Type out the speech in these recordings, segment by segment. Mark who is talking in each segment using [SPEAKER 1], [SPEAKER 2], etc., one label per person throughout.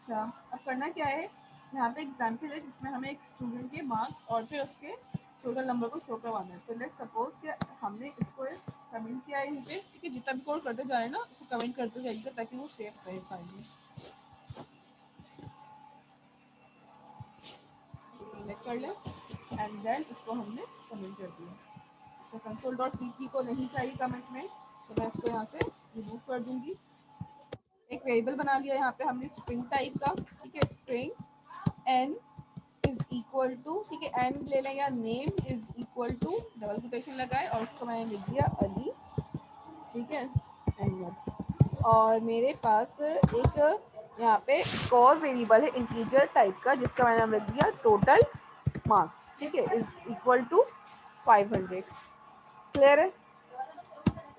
[SPEAKER 1] अच्छा, अब करना क्या है, यहाँ पे एग्जाम्पल है जिसमें हमें एक स्टूडेंट के मार्क्स और फिर उसके टोटल नंबर को शो करवाना है। तो लेट्स सपोज कि हमने इसको कमेंट किया है यहीं पे, ठीक है। जितना भी कोड करते जा रहे हैं ना, उसको कमेंट करते जाएंगे ताकि वो सेव रहे फाइल में। सिलेक्ट कर ले एंड देन इसको हमने कमेंट कर दिया। तो कंसोल डॉट सी को नहीं चाहिए कमेंट में, तो मैं इसको यहाँ से रिमूव कर दूंगी। एक वेरिएबल बना लिया यहाँ पे हमने स्ट्रिंग टाइप का, ठीक है। String n is equal to, ठीक है, एन ले लें या name is equal to, double quotation लगाए और उसको मैंने लिख दिया अली, ठीक है, अहमद। और मेरे पास एक यहाँ पे एक और वेरिएबल है इंटीजर टाइप का जिसका मैंने नाम लिख दिया टोटल मार्क्स, ठीक है, इज इक्वल टू 500। क्लियर है।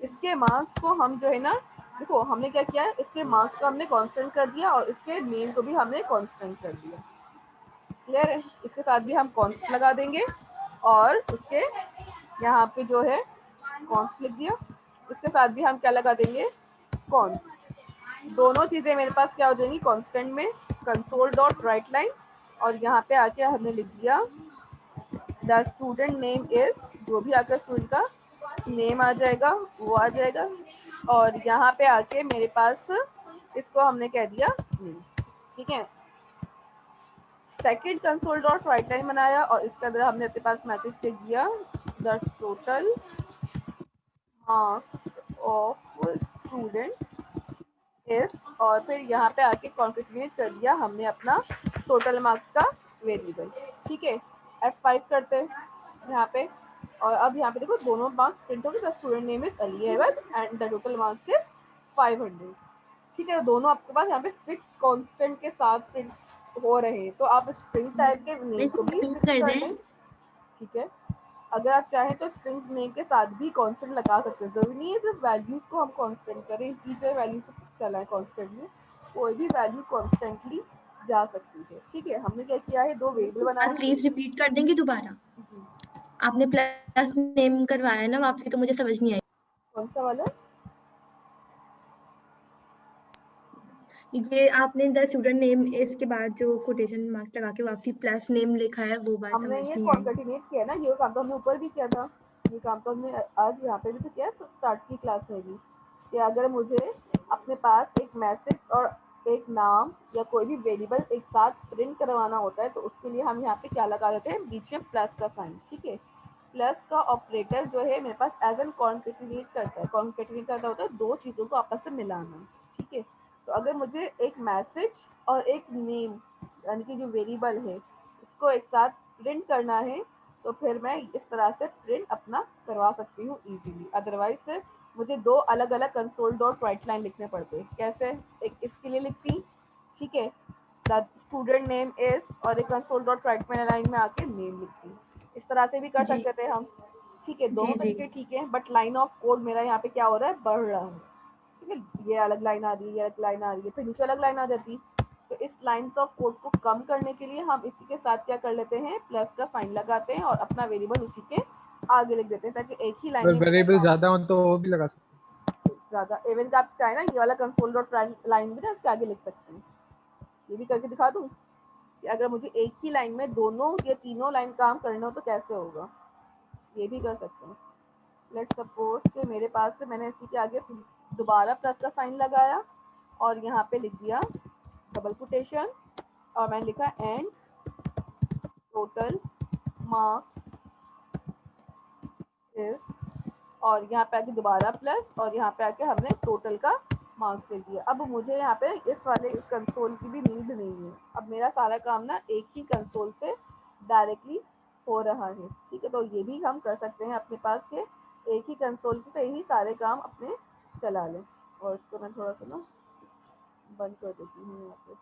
[SPEAKER 1] इसके मार्क्स को हम जो है ना, देखो हमने क्या किया है, इसके मार्क्स को हमने कांस्टेंट कर दिया और इसके नेम को भी हमने कांस्टेंट कर दिया। क्लियर है। इसके साथ भी हम कॉन्स्ट लगा देंगे और उसके यहाँ पे जो है कॉन्स्ट लिख दिया, इसके साथ भी हम क्या लगा देंगे, कॉन्स्ट। दोनों चीजें मेरे पास क्या हो जाएंगी कांस्टेंट में, कंसोल डॉट राइट लाइन, और यहाँ पे आके हमने लिख दिया द स्टूडेंट नेम इज, जो भी आकर स्टूडेंट का नेम आ जाएगा वो आ जाएगा। और यहाँ पे आके मेरे पास इसको हमने कह दिया नेम, ठीक है। Second console dot right line बनाया और इसके अंदर हमने अपने पास मैसेज लिख दिया the total marks of student is, और फिर यहाँ पे आके कॉन्केटिनेट कर दिया हमने अपना टोटल मार्क्स का वेरिएबल, ठीक है। F5 करते हैं यहाँ पे, और अब यहाँ पे देखो दोनों मार्क्स प्रिंट हो गए। The student name is Ali Ahmed and the total marks is 500, ठीक है। दोनों आपके पास यहाँ पे फिक्स कांस्टेंट के साथ प्रिंट हो रहे हैं, तो आप स्ट्रिंग टाइप के नेम को
[SPEAKER 2] इसको
[SPEAKER 1] भी
[SPEAKER 2] रिपीट
[SPEAKER 1] फिक्स
[SPEAKER 2] कर
[SPEAKER 1] कर
[SPEAKER 2] दें।
[SPEAKER 1] लें, ठीक है। अगर आप चाहें तो स्ट्रिंग नेम के साथ भी कांस्टेंट लगा सकते हैं, जरूरी नहीं है सिर्फ वैल्यूज को हम कांस्टेंट करें, टीचर वैल्यू से चला है कांस्टेंट में, कोई भी वैल्यू कांस्टेंटली जा सकती है, ठीक है। हमने क्या किया है, दो वेरिएबल बनाए हैं।
[SPEAKER 2] प्लीज रिपीट कर देंगे दोबारा। आपने प्लस नेम करवाया है ना वापसी, तो मुझे समझ नहीं आई।
[SPEAKER 1] कौन सा वाला?
[SPEAKER 2] ये आपने द स्टूडेंट नेम इसके बाद जो कोटेशन मार्क्स लगा के वापसी प्लस नेम लिखा है, वो बात
[SPEAKER 1] हमने
[SPEAKER 2] समझ
[SPEAKER 1] ये
[SPEAKER 2] नहीं आई।
[SPEAKER 1] कॉन्केटिनेट किया ना, ये काम तो हमने ऊपर भी किया था, ये काम तो हमने आज यहाँ पे भी तो किया स्टार्ट की क्लास में भी, कि अगर मुझे अपने पास एक मैसेज और एक नाम या कोई भी वेरिएबल एक साथ प्रिंट करवाना होता है, तो उसके लिए हम यहाँ पे क्या लगा देते हैं, बीच में प्लस का साइन, ठीक है। प्लस का ऑपरेटर जो है मेरे पास एज एन कॉन्केटिनेट करता है, कॉन्केटिनेट करता होता है दो चीज़ों को आपस में मिलाना, ठीक है। तो अगर मुझे एक मैसेज और एक नेम यानी कि जो वेरिएबल है इसको एक साथ प्रिंट करना है, तो फिर मैं इस तरह से प्रिंट अपना करवा सकती हूँ इजीली। अदरवाइज मुझे दो अलग अलग कंसोल डॉट राइट लाइन लिखने पड़ते। कैसे? एक इसके लिए लिखती, ठीक है, द स्टूडेंट नेम इज, और एक कंसोल डॉट राइट लाइन में आके नेम लिखती। इस तरह से भी कर
[SPEAKER 2] जी
[SPEAKER 1] सकते थे हम, ठीक है। दोनों
[SPEAKER 2] जी जी।
[SPEAKER 1] तरीके ठीक है, बट लाइन ऑफ कोड मेरा यहाँ पे क्या हो रहा है, बढ़ रहा है, ठीक है। ये अलग लाइन आ रही है, ये अलग लाइन आ रही है, फिर नीचे अलग लाइन आ जाती। तो इस लाइन्स ऑफ कोड को कम करने के लिए हम इसी के साथ क्या कर लेते हैं, प्लस का साइन लगाते हैं और अपना वेरिएबल उसी के आगे लिख देते हैं, ताकि एक ही लाइन
[SPEAKER 3] अगर
[SPEAKER 1] में मेरा
[SPEAKER 3] वेरिएबल
[SPEAKER 1] काम
[SPEAKER 3] ज्यादा हो तो वो भी लगा सकते
[SPEAKER 1] ज़्यादा। इवन का आप चाहे ना ये वाला कंसोल डॉट लाइन भी ना इसके आगे लिख सकते हैं। ये भी करके दिखा दूँ कि अगर मुझे एक ही लाइन में दोनों या तीनों लाइन काम करना हो तो कैसे होगा, ये भी कर सकते हैं। लेट्स सपोज कि मेरे पास से मैंने इसी के आगे दोबारा प्लस का साइन लगाया और यहाँ पे लिख दिया डबल कोटेशन, और मैंने लिखा एंड टोटल मार्क्स इज, और यहाँ पे आके दोबारा प्लस, और यहाँ पे आके हमने टोटल का मार्क्स लिख दिया। अब मुझे यहाँ पे इस वाले इस कंसोल की भी नीड नहीं है, अब मेरा सारा काम ना एक ही कंसोल से डायरेक्टली हो रहा है, ठीक है। तो ये भी हम कर सकते हैं अपने पास के एक ही कंसोल से ही सारे काम अपने चला लें। और इसको मैं थोड़ा सा ना बंद कर देती हूँ यहाँ पे।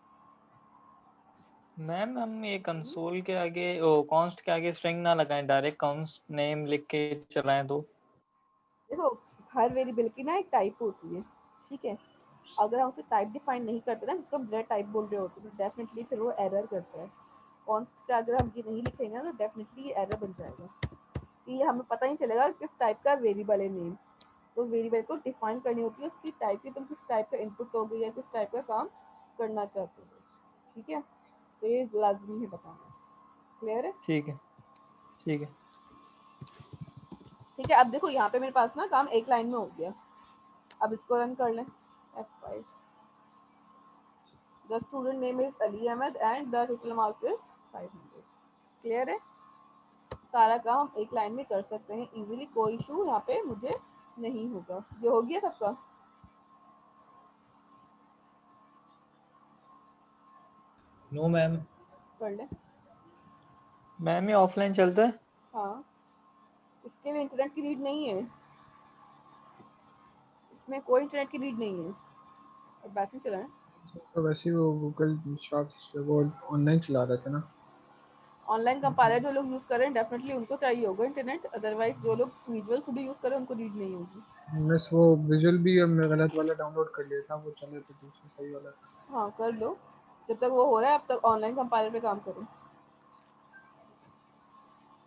[SPEAKER 4] मैम हम ये कंसोल के आगे ओ कॉन्स्ट के आगे स्ट्रिंग ना लगाएं, डायरेक्ट कॉन्स्ट नेम लिख के चलाएं तो।
[SPEAKER 1] देखो हर वेरिएबल की ना एक टाइप होती है, ठीक है। अगर हम उसे टाइप डिफाइन नहीं करते ना, जिसको हम डायरेक्ट टाइप बोल रहे होते हैं, तो डेफिनेटली फिर वो एरर करता है। कॉन्स्ट का अगर हम ये नहीं लिखेंगे ना, तो डेफिनेटली ये एरर बन जाएगा, कि हमें पता नहीं चलेगा किस टाइप का वेरिएबल है नेम। तो वेरिएबल को डिफाइन करनी होती है उसकी टाइप की, तुम किस टाइप का इनपुट दोगे या किस टाइप का काम करना चाहते हो। ठीक है, तो ये लाजमी है बताना। क्लियर है?
[SPEAKER 4] ठीक है ठीक है।
[SPEAKER 1] ठीक है, अब देखो यहाँ पे मेरे पास ना काम एक लाइन में हो गया। अब इसको रन कर लें। F5 the student name is Ali Ahmed and the total marks is 500। Clear है? सारा काम हम एक लाइन में कर सकते हैं इजीली, कोई इशू यहाँ पे मुझे नहीं होगा। ये हो गया सबका?
[SPEAKER 3] No ma'am.
[SPEAKER 1] कर ले।
[SPEAKER 4] मैम ये ऑफलाइन चलता है?
[SPEAKER 1] हाँ, इसके लिए इंटरनेट की नीड नहीं है, इसमें कोई इंटरनेट की नीड नहीं है। और वैसे ही चलाएं।
[SPEAKER 5] तो वैसे ही वो गूगल शॉप्स वो ऑनलाइन चला रहे थे ना।
[SPEAKER 1] ऑनलाइन कंपाइलर जो लोग यूज़ करें डेफिनेटली उनको चाहिए होगा इंटरनेट, अदरवाइज जो लोग विजुअल खुद यूज़ करें उनको नीड नहीं होगी।
[SPEAKER 5] मिस वो विजुअल भी अब मैं गलत वाला डाउनलोड कर लिया था, वो चले तो दूसरा सही वाला था।
[SPEAKER 1] हाँ कर लो, जब तक वो हो रहा है अब तक ऑनलाइन कंपाइलर पे काम करो।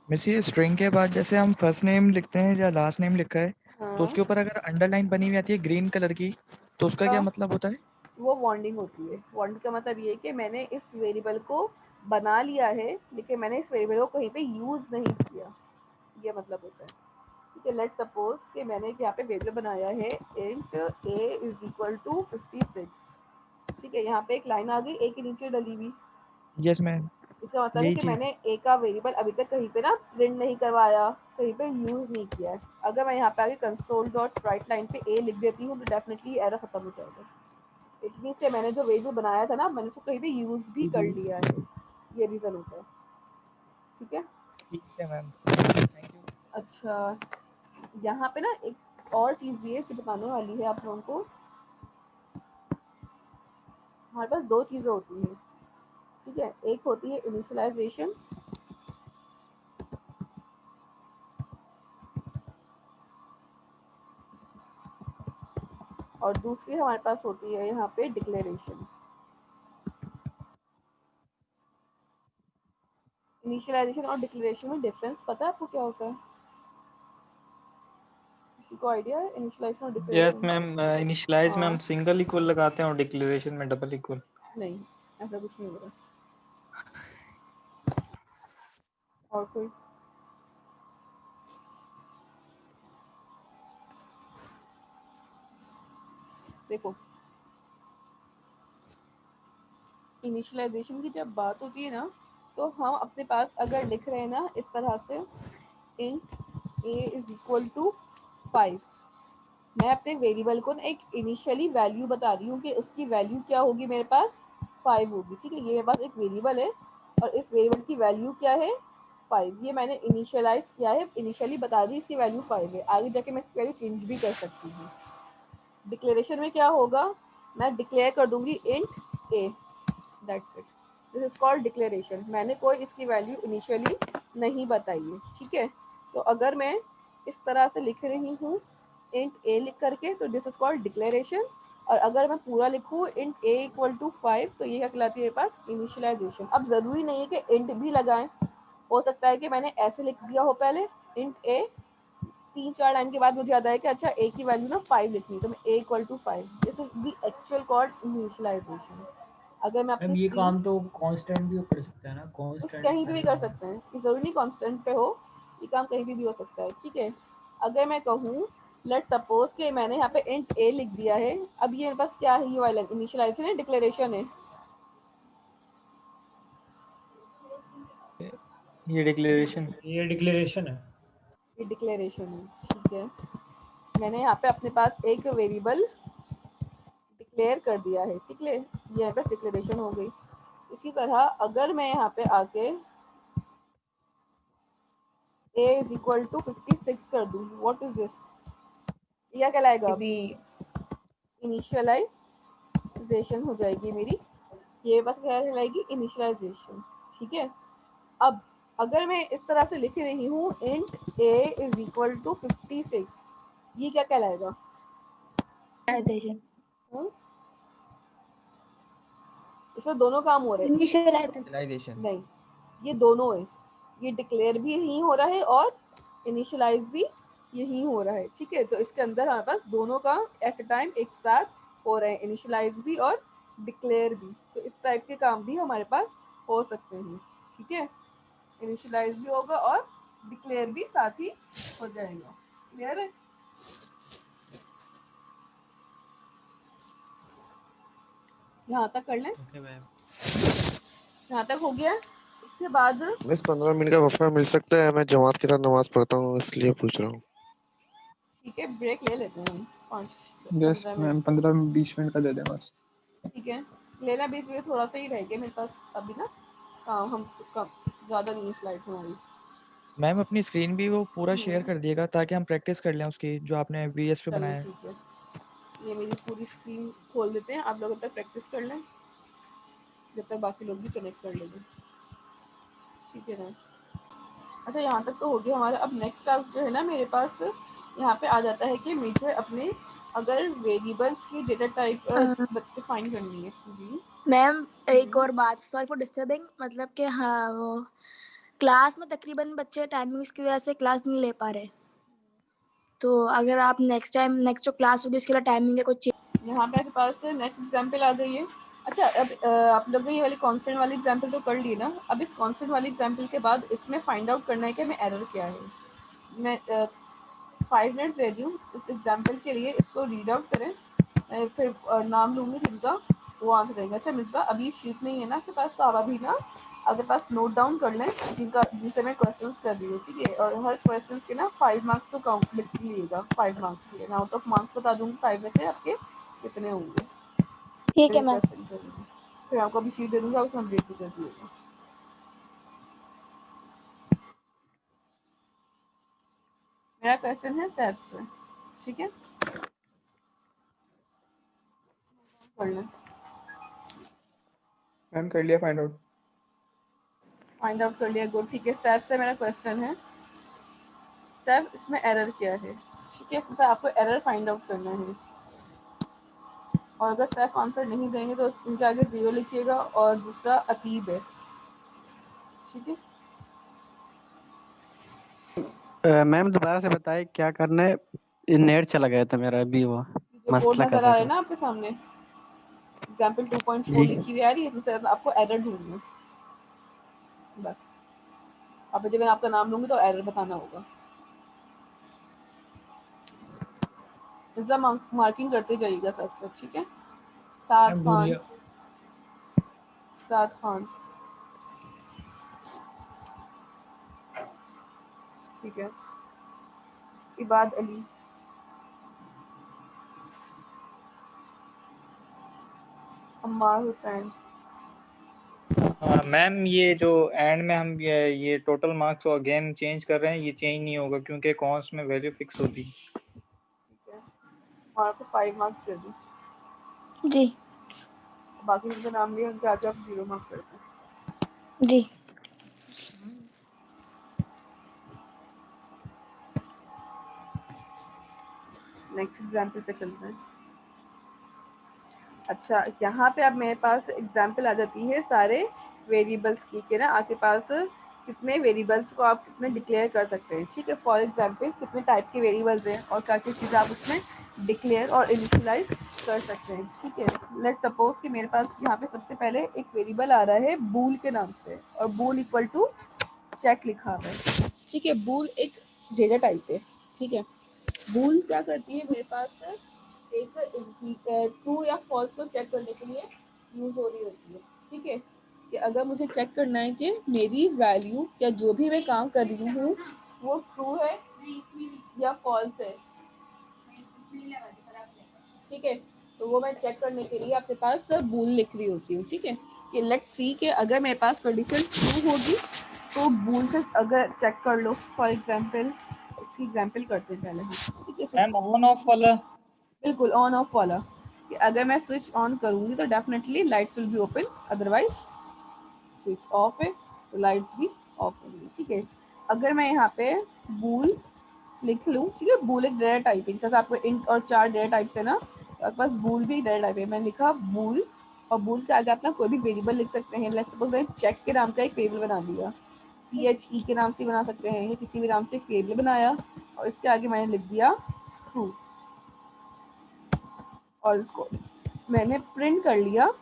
[SPEAKER 6] मिस ये स्ट्रिंग के बाद जैसे हम फर्स्ट नेम लिखते हैं या लास्ट नेम लिखा है तो
[SPEAKER 1] हाँ
[SPEAKER 6] उसके ऊपर अगर अंडरलाइन बनी हुई आती है ग्रीन कलर की तो उसका क्या
[SPEAKER 1] हाँ,
[SPEAKER 6] मतलब होता है?
[SPEAKER 1] वो वार्निंग होती है। वार्निंग का मतलब ये है कि मैंने इस वेरिएबल को बना लिया है लेकिन मैंने इस वेरिएबल को कहीं पे यूज़ नहीं किया, ये मतलब होता है। ठीक है, लेट्स सपोज कि मैंने यहाँ पे वेरिएबल बनाया है int a is equal to 56। ठीक है, यहाँ पे एक लाइन आ गई a के नीचे डली हुई।
[SPEAKER 6] यस मैम,
[SPEAKER 1] इसका मतलब है
[SPEAKER 6] यही
[SPEAKER 1] कि
[SPEAKER 6] चीज।
[SPEAKER 1] मैंने a का वेरिएबल अभी तक कहीं पे ना प्रिंट नहीं करवाया, कहीं पे यूज़ नहीं किया है। अगर मैं यहाँ पे आगे कंसोल डॉट राइट लाइन पे a लिख देती हूँ तो डेफिनेटली एरर खत्म हो जाएगा। इट मीन्स कि मैंने जो वेरिएबल बनाया था ना मैंने उसको कहीं पे यूज़ भी कर लिया है, ये रीज़न होता है। ठीक है,
[SPEAKER 6] ठीक है मैम, थैंक यू।
[SPEAKER 1] अच्छा यहाँ पे ना एक और चीज़ भी है जो बताने वाली है आप लोगों को। हमारे पास दो चीज़ें होती हैं, ठीक है, एक होती है इनिशियलाइजेशन और दूसरी हमारे पास होती है यहाँ पे डिक्लेरेशन। इनिशियलाइजेशन और डिक्लेरेशन में डिफरेंस पता है आपको क्या होता है? किसी को आइडिया है इनिशियलाइजेशन और
[SPEAKER 4] यस
[SPEAKER 1] डिक्लेरेशन?
[SPEAKER 4] मैम, इनिशियलाइज में
[SPEAKER 1] हाँ,
[SPEAKER 4] हम सिंगल इक्वल लगाते हैं और डिक्लेरेशन में डबल इक्वल।
[SPEAKER 1] नहीं ऐसा कुछ नहीं होगा। और कोई? देखो इनिशियलाइजेशन की जब बात होती है ना तो हम अपने पास अगर लिख रहे हैं ना इस तरह से int a is equal to 5, मैं अपने वेरिएबल को ना एक इनिशियली वैल्यू बता रही हूँ कि उसकी वैल्यू क्या होगी, मेरे पास 5 होगी। ठीक है, ये मेरे पास एक वेरिएबल है और इस वेरिएबल की वैल्यू क्या है 5, ये मैंने इनिशियलाइज किया है, इनिशियली बता दी इसकी वैल्यू 5 है। आगे जाके मैं इसकी वैल्यू चेंज भी कर सकती हूँ। डिक्लेरेशन में क्या होगा, मैं डिक्लेयर कर दूंगी int a, that's it, this is called declaration. मैंने कोई इसकी वैल्यू इनिशियली नहीं बताई है। ठीक है, तो अगर मैं इस तरह से लिख रही हूँ इंट a लिख करके तो दिस इज कॉल्ड डिक्लेरेशन, और अगर मैं पूरा लिखूँ इंट a इक्वल टू 5 तो ये क्या कहलाती है मेरे पास इनिशियलाइजेशन। अब ज़रूरी नहीं है कि इंट भी लगाएं, हो सकता है कि मैंने ऐसे लिख दिया हो पहले इंट a, 3-4 लाइन के बाद मुझे याद आया कि अच्छा a की वैल्यू ना 5 लिखनी है तो मैं a equal to 5, this is the actual called initialization. अगर मैं
[SPEAKER 3] मैम
[SPEAKER 1] अपनी
[SPEAKER 3] ये
[SPEAKER 1] स्क्रीन
[SPEAKER 3] काम तो कांस्टेंट भी कर सकता है ना,
[SPEAKER 1] उस
[SPEAKER 3] कांस्टेंट
[SPEAKER 1] कहीं पे भी कर
[SPEAKER 3] टाइम।
[SPEAKER 1] सकते हैं, ये जरूरी नहीं कांस्टेंट पे हो, ये काम कहीं भी हो सकता है। ठीक है, अगर मैं कहूँ लेट सपोज कि मैंने यहाँ पे इंट a लिख दिया है, अब ये मेरे पास क्या है, ये वाला इनिशियलाइजेशन है डिक्लेरेशन है?
[SPEAKER 4] ये डिक्लेरेशन।
[SPEAKER 3] ये डिक्लेरेशन है।
[SPEAKER 1] ये डिक्लेरेशन है। ठीक है, मैंने यहाँ पे अपने पास एक वेरिएबल डिक्लेयर कर दिया है। ठीक है, ये यहाँ पे डिक्लेरेशन हो गई। इसी तरह अगर मैं यहाँ पे आके a इज इक्वल टू 56 कर दूँ, व्हाट इज दिस, यह कहलाएगा अब
[SPEAKER 2] भी
[SPEAKER 1] इनिशियलाइजेशन हो जाएगी मेरी, ये बस क्या कहलाएगी इनिशियलाइजेशन। ठीक है, अब अगर मैं इस तरह से लिख रही हूँ int a is equal to 56, ये क्या कहलाएगा?
[SPEAKER 2] इनिशियलाइजेशन।
[SPEAKER 1] हम्म? इसमें दोनों काम हो रहे हैं।
[SPEAKER 7] इनिशियलाइजेशन।
[SPEAKER 1] नहीं, ये दोनों है, ये डिक्लेयर भी यही हो रहा है और इनिशियलाइज भी यही हो रहा है। ठीक है, तो इसके अंदर हमारे पास दोनों काम एट अ टाइम एक साथ हो रहे हैं, इनिशियलाइज भी और डिक्लेयर भी, तो इस टाइप के काम भी हमारे पास हो सकते हैं। ठीक है, इनिशियलाइज भी होगा और डिक्लेयर भी साथ ही हो जाएगा। क्लियर है? यहाँ तक कर लें?
[SPEAKER 4] Okay ma'am.
[SPEAKER 1] यहाँ तक हो गया? उसके बाद
[SPEAKER 7] बस 15 मिनट का वफा मिल सकता है? मैं जमात के साथ नमाज पढ़ता हूँ इसलिए पूछ रहा हूँ।
[SPEAKER 1] ठीक है, ब्रेक ले लेते हैं हम 5-15
[SPEAKER 5] जस्ट मैम
[SPEAKER 1] मिनट।
[SPEAKER 5] 15-20 मिनट का दे दें बस।
[SPEAKER 1] ठीक है, लेना भी तो थोड़ा सा ही रह गया मेरे पास अभी ना, हम कम ज़्यादा नहीं स्लाइड हमारी।
[SPEAKER 6] मैम अपनी स्क्रीन भी वो पूरा शेयर
[SPEAKER 1] हम्म,
[SPEAKER 6] कर दिएगा ताकि हम प्रैक्टिस कर लें उसकी जो आपने वीएस पे
[SPEAKER 1] चलिए
[SPEAKER 6] बनाया है।
[SPEAKER 1] ठीक है, ये मेरी पूरी स्क्रीन खोल देते हैं, आप लोग अब तक प्रैक्टिस कर लें जब तक बाकी लोग भी कनेक्ट कर लेंगे। ठीक है ना? अच्छा, यहाँ तक तो हो गया हमारा। अब नेक्स्ट टास्क जो है ना मेरे पास, यहाँ पे आ जाता है कि मुझे अपने अगर वेरिएबल्स की डेटा टाइप डिफाइन करनी है। जी
[SPEAKER 8] मैम एक और बात, सॉरी फॉर डिस्टर्बिंग, मतलब कि हाँ वो क्लास में तकरीबन बच्चे टाइमिंग्स की वजह से क्लास नहीं ले पा रहे, तो अगर आप नेक्स्ट टाइम नेक्स्ट जो क्लास होगी उसके लिए टाइमिंग है कुछ।
[SPEAKER 1] यहाँ पे आपके पास नेक्स्ट एग्जाम्पल आ गई है। अच्छा, अब आप लोग ने ये वाली कांस्टेंट वाली एग्जाम्पल तो कर ली ना। अब इस कांस्टेंट वाली एग्जाम्पल के बाद इसमें फाइंड आउट करना है कि मैं एरर क्या है। मैं 5 मिनट्स दे दूँ इस एग्जाम्पल के लिए, इसको रीड आउट करें। मैं फिर नाम लूँगी जिनका, वो आंसर देंगे। अच्छा मिसबा, अभी शीट नहीं है ना आपके पास, तो आप अभी ना आपके पास नोट डाउन कर लें जिनसे मैं क्वेश्चंस कर रही हूँ। ठीक है, और हर क्वेश्चंस के ना 5 मार्क्स तो काउंट लीजिएगा। 5 मार्क्स के, आउट ऑफ मार्क्स बता दूँगी 5 में से आपके कितने होंगे।
[SPEAKER 8] ठीक है
[SPEAKER 1] मेरे
[SPEAKER 8] मैम।
[SPEAKER 1] क्वेश्चन करेंगे, फिर आपको अभी शीट दे दूँगा, उसमें अपडेट भी कर दिएगा। मेरा क्वेश्चन है सेट से। ठीक है, कर लें।
[SPEAKER 5] मैम कर लिया फाइंड आउट।
[SPEAKER 1] फाइंड आउट कर लिया, गुड। ठीक है, सेट से मेरा क्वेश्चन है, सर इसमें एरर क्या है। ठीक है, सर आपको एरर फाइंड आउट करना है, और अगर सैफ आंसर नहीं देंगे तो उनके आगे 0 लिखिएगा, और दूसरा अतीब है। ठीक है,
[SPEAKER 9] मैम दोबारा से बताए क्या करना है। नेट चला गया था मेरा अभी, वो
[SPEAKER 1] जो बोर्ड
[SPEAKER 9] मसला कर
[SPEAKER 1] नजर आ
[SPEAKER 9] रहा
[SPEAKER 1] रहा है
[SPEAKER 9] था।
[SPEAKER 1] ना आपके सामने, एग्जाम्पल 2.4
[SPEAKER 9] जी
[SPEAKER 1] लिखी हुई आ रही है, तो सर आपको एरर ढूंढना है बस। अब जब मैं आपका नाम लूंगी तो एरर बताना होगा। इसका मार्किंग करते जाइएगा साथ साथ। ठीक है, साद
[SPEAKER 3] मैम
[SPEAKER 1] खान,
[SPEAKER 3] ढूंढिए।
[SPEAKER 1] साद खान। ठीक है, इबाद अली, अम्मार हुसैन।
[SPEAKER 4] मैम ये जो एंड में हम ये टोटल मार्क्स को अगेन चेंज कर रहे हैं, ये चेंज नहीं होगा क्योंकि कॉन्स्ट में वैल्यू फिक्स होती है।
[SPEAKER 1] ठीक है, और आपको 5 मार्क्स दे दूँ,
[SPEAKER 8] जी
[SPEAKER 1] बाकी जिनका नाम लिया उनके आगे आप 0 मार्क्स करते हैं।
[SPEAKER 8] जी।
[SPEAKER 1] नेक्स्ट एग्जाम्पल पे चलते हैं। अच्छा, यहाँ पे अब मेरे पास एग्जाम्पल आ जाती है सारे वेरिएबल्स की, कि ना आपके पास कितने वेरिएबल्स को आप कितने डिक्लेयर कर सकते हैं। ठीक है, फॉर एग्जाम्पल कितने टाइप के वेरिएबल्स हैं और क्या क्या चीज़ें आप उसमें डिक्लेयर और इनिशियलाइज कर सकते हैं। ठीक है, लेट सपोज कि मेरे पास यहाँ पे सबसे पहले एक वेरिएबल आ रहा है बूल के नाम से, और बूल इक्वल टू चेक लिखा हुआ है। ठीक है, बूल एक डेटा टाइप है। ठीक है, बूल क्या करती है, मेरे पास एक ट्रू या फॉल्स को चेक करने के लिए यूज हो रही होती है। ठीक है, कि अगर मुझे चेक करना है कि मेरी वैल्यू या जो भी मैं काम कर रही हूँ वो ट्रू है या फॉल्स है। ठीक है, तो वो मैं चेक करने के लिए आपके पास बूल लिख रही होती हूँ। ठीक है, कि लेट्स सी कि अगर मेरे पास कंडीशन ट्रू होगी तो बूल से अगर चेक कर लो। फॉर एग्जांपल, इसकी एग्जांपल करते हैं पहले हम। ठीक है,
[SPEAKER 4] मैम ऑन ऑफ वाला।
[SPEAKER 1] बिल्कुल ऑन ऑफ वाला, कि अगर मैं स्विच ऑन करूंगी तो definitely lights will be open, otherwise switch off है तो लाइट्स भी ऑफ होंगी। ठीक है, अगर मैं यहाँ पे बूल लिख लूँ, ठीक है, बूल एक डेटा टाइप है, जैसे आपको इंट और 4 डेटा टाइप्स है ना, तो आपके पास बूल भी डेटा टाइप है। मैंने लिखा बूल, और बूल के आगे अपना कोई भी वेरिएबल लिख सकते हैं। लेट्स सपोज मैंने चेक के नाम का एक वेरिएबल बना दिया, CHE के नाम से बना सकते हैं, या किसी भी नाम से एक वेरिएबल बनाया, और इसके आगे मैंने लिख दिया ट्रू, और इसको मैंने प्रिंट कर लिया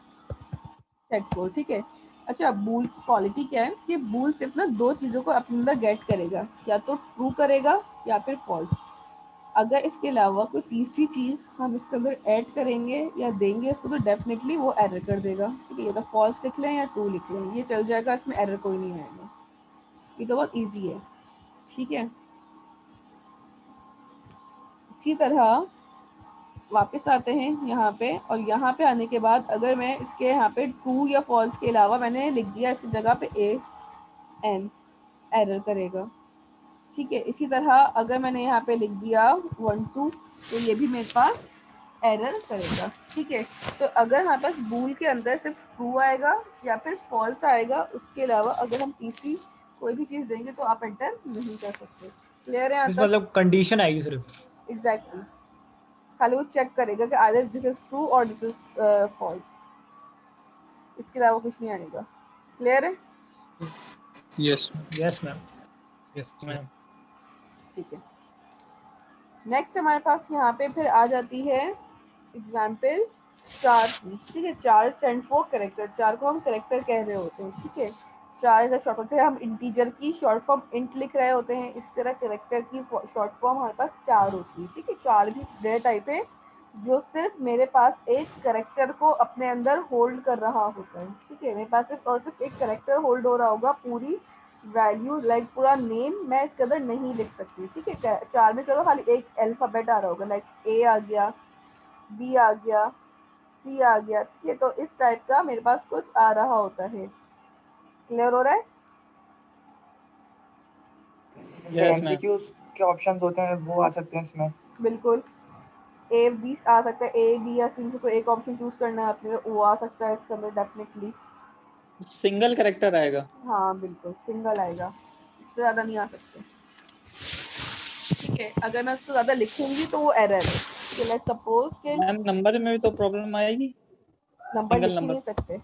[SPEAKER 1] चेक कोड, ठीक है। अच्छा, बूल की क्वालिटी क्या है कि बूल सिर्फ ना दो चीज़ों को अपने अंदर गेट करेगा, या तो ट्रू करेगा या फिर फॉल्स। अगर इसके अलावा कोई तीसरी चीज़ हम इसके अंदर ऐड करेंगे या देंगे इसको तो डेफिनेटली वो एरर कर देगा, ठीक है। ये तो फॉल्स लिख लें या ट्रू लिख लें, ये चल जाएगा, इसमें एरर कोई नहीं आएगा। ये तो बहुत ईजी है, ठीक है। इसी तरह वापस आते हैं यहाँ पे, और यहाँ पे आने के बाद अगर मैं इसके यहाँ पे ट्रू या फॉल्स के अलावा मैंने लिख दिया इसकी जगह पे AN, एरर करेगा, ठीक है। इसी तरह अगर मैंने यहाँ पे लिख दिया 1 2 तो ये भी मेरे पास एरर करेगा, ठीक है। तो अगर हमारे पास बूल के अंदर सिर्फ ट्रू आएगा या फिर फॉल्स आएगा, उसके अलावा अगर हम तीसरी कोई भी चीज़ देंगे तो आप एंटर नहीं कर सकते। क्लियर है यहाँ तक?
[SPEAKER 3] मतलब कंडीशन आएगी सिर्फ।
[SPEAKER 1] एग्जैक्टली, खाली वो चेक करेगा कि आइदर दिस इज ट्रू और दिस इज फॉल्स, इसके अलावा कुछ नहीं आएगा। क्लियर है?
[SPEAKER 5] Yes
[SPEAKER 3] yes ma'am.
[SPEAKER 4] Yes ma'am.
[SPEAKER 1] ठीक है। नेक्स्ट हमारे पास यहाँ पे फिर आ जाती है एग्जाम्पल 4 की, ठीक है। 4 स्टैंड फॉर कैरेक्टर, 4 को हम कैरेक्टर कह रहे होते हैं, ठीक है। 4 का शॉर्ट होता है, हम इंटीजर की शॉर्ट फॉर्म इंट लिख रहे होते हैं, इस तरह कैरेक्टर की शॉर्ट फॉर्म हमारे पास 4 होती है, ठीक है। 4 भी डेटा टाइप है जो सिर्फ मेरे पास एक कैरेक्टर को अपने अंदर होल्ड कर रहा होता है, ठीक है। मेरे पास सिर्फ एक कैरेक्टर होल्ड हो रहा होगा, पूरी वैल्यू लाइक पूरा नेम मैं इसके अंदर नहीं लिख सकती, ठीक है। 4 में चलो खाली एक अल्फाबेट आ रहा होगा, लाइक A आ गया, B आ गया, C आ गया, ठीक है। तो इस टाइप का मेरे पास कुछ आ रहा होता है। क्लियर हो रहा है?
[SPEAKER 6] एमसीक्यूज के ऑप्शंस होते हैं वो आ सकते हैं इसमें।
[SPEAKER 1] बिल्कुल, A B आ सकता है, A B या C से कोई एक ऑप्शन चूज करना है आपने, वो आ सकता है इसके अंदर डेफिनेटली।
[SPEAKER 4] सिंगल कैरेक्टर आएगा।
[SPEAKER 1] हाँ बिल्कुल, सिंगल आएगा, इससे ज़्यादा नहीं आ सकते, ठीक है। अगर मैं उससे ज़्यादा लिखूंगी तो वो एरर है, ठीक है। लेट्स सपोज कि
[SPEAKER 4] मैम नंबर में भी तो प्रॉब्लम आएगी,
[SPEAKER 1] नंबर
[SPEAKER 4] सिंगल
[SPEAKER 1] लिख ही
[SPEAKER 4] नंबर।
[SPEAKER 1] नहीं सकते।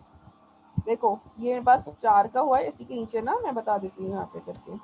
[SPEAKER 1] देखो ये मेरे पास 4 का हुआ है, इसी के नीचे ना मैं बता देती हूँ यहाँ पे करके।